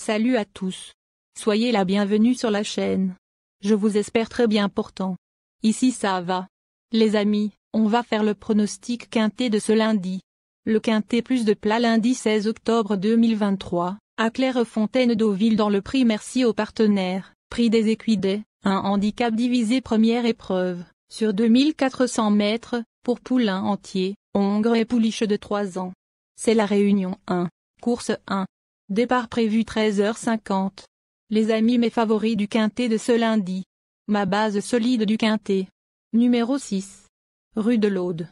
Salut à tous. Soyez la bienvenue sur la chaîne. Je vous espère très bien portant. Ici ça va. Les amis, on va faire le pronostic quintet de ce lundi. Le quintet plus de plat lundi 16 octobre 2023, à Clairefontaine Deauville dans le prix Merci aux partenaires, prix des équidés, un handicap divisé première épreuve, sur 2400 mètres, pour poulain entier, hongre et pouliche de 3 ans. C'est la réunion 1, course 1. Départ prévu 13h50. Les amis mes favoris du quintet de ce lundi. Ma base solide du quintet. Numéro 6. Rue de l'Aude.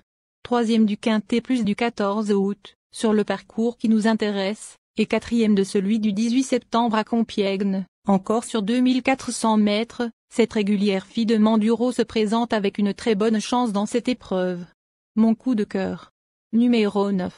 3e du quintet plus du 14 août, sur le parcours qui nous intéresse, et 4e de celui du 18 septembre à Compiègne, encore sur 2400 mètres, cette régulière fille de Manduro se présente avec une très bonne chance dans cette épreuve. Mon coup de cœur. Numéro 9.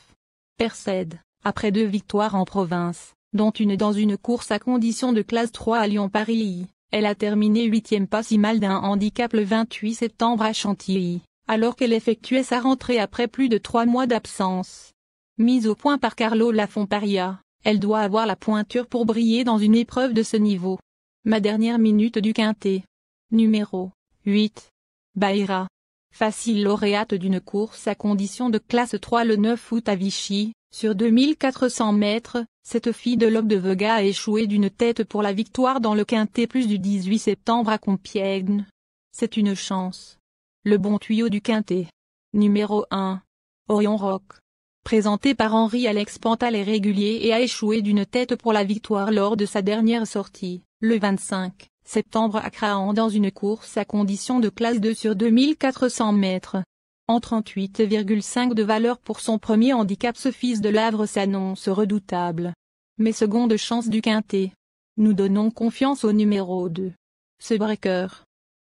Percède. Après 2 victoires en province, dont une dans une course à condition de classe 3 à Lyon-Paris, elle a terminé 8e pas si mal d'un handicap le 28 septembre à Chantilly, alors qu'elle effectuait sa rentrée après plus de 3 mois d'absence. Mise au point par Carlo Lafomparia, elle doit avoir la pointure pour briller dans une épreuve de ce niveau. Ma dernière minute du quintet. Numéro 8. Baïra. Facile lauréate d'une course à condition de classe 3 le 9 août à Vichy. Sur 2400 mètres, cette fille de l'Aube de Vega a échoué d'une tête pour la victoire dans le quintet plus du 18 septembre à Compiègne. C'est une chance. Le bon tuyau du quintet. Numéro 1. Orion Rock. Présenté par Henri-Alex Pantal est régulier et a échoué d'une tête pour la victoire lors de sa dernière sortie, le 25 septembre à Crahan dans une course à condition de classe 2 sur 2400 mètres. En 38,5 de valeur pour son premier handicap, ce fils de l'Havre s'annonce redoutable. Mais seconde chance du quintet. Nous donnons confiance au numéro 2. Ce breaker.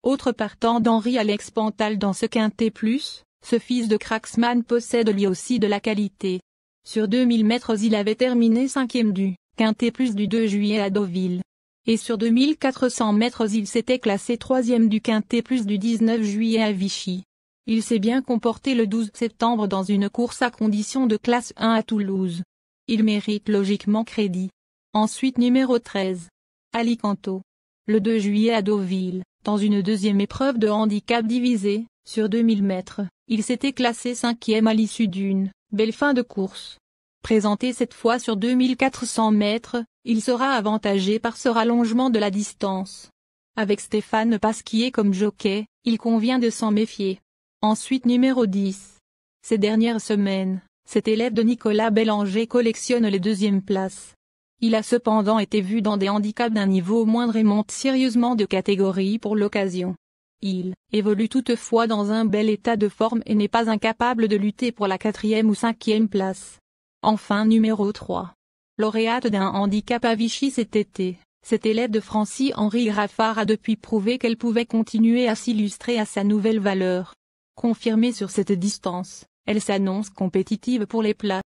Autre partant d'Henri-Alex Pantal dans ce quintet plus, ce fils de Cracksman possède lui aussi de la qualité. Sur 2000 mètres il avait terminé 5e du quintet plus du 2 juillet à Deauville. Et sur 2400 mètres il s'était classé 3e du quintet plus du 19 juillet à Vichy. Il s'est bien comporté le 12 septembre dans une course à condition de classe 1 à Toulouse. Il mérite logiquement crédit. Ensuite numéro 13. Alicanto. Le 2 juillet à Deauville, dans une deuxième épreuve de handicap divisé, sur 2000 mètres, il s'était classé 5e à l'issue d'une belle fin de course. Présenté cette fois sur 2400 mètres, il sera avantagé par ce rallongement de la distance. Avec Stéphane Pasquier comme jockey, il convient de s'en méfier. Ensuite numéro 10. Ces dernières semaines, cet élève de Nicolas Bélanger collectionne les deuxièmes places. Il a cependant été vu dans des handicaps d'un niveau moindre et monte sérieusement de catégorie pour l'occasion. Il évolue toutefois dans un bel état de forme et n'est pas incapable de lutter pour la 4e ou 5e place. Enfin numéro 3. Lauréate d'un handicap à Vichy cet été, cet élève de Francis-Henri Graffard a depuis prouvé qu'elle pouvait continuer à s'illustrer à sa nouvelle valeur. Confirmée sur cette distance, elle s'annonce compétitive pour les plats.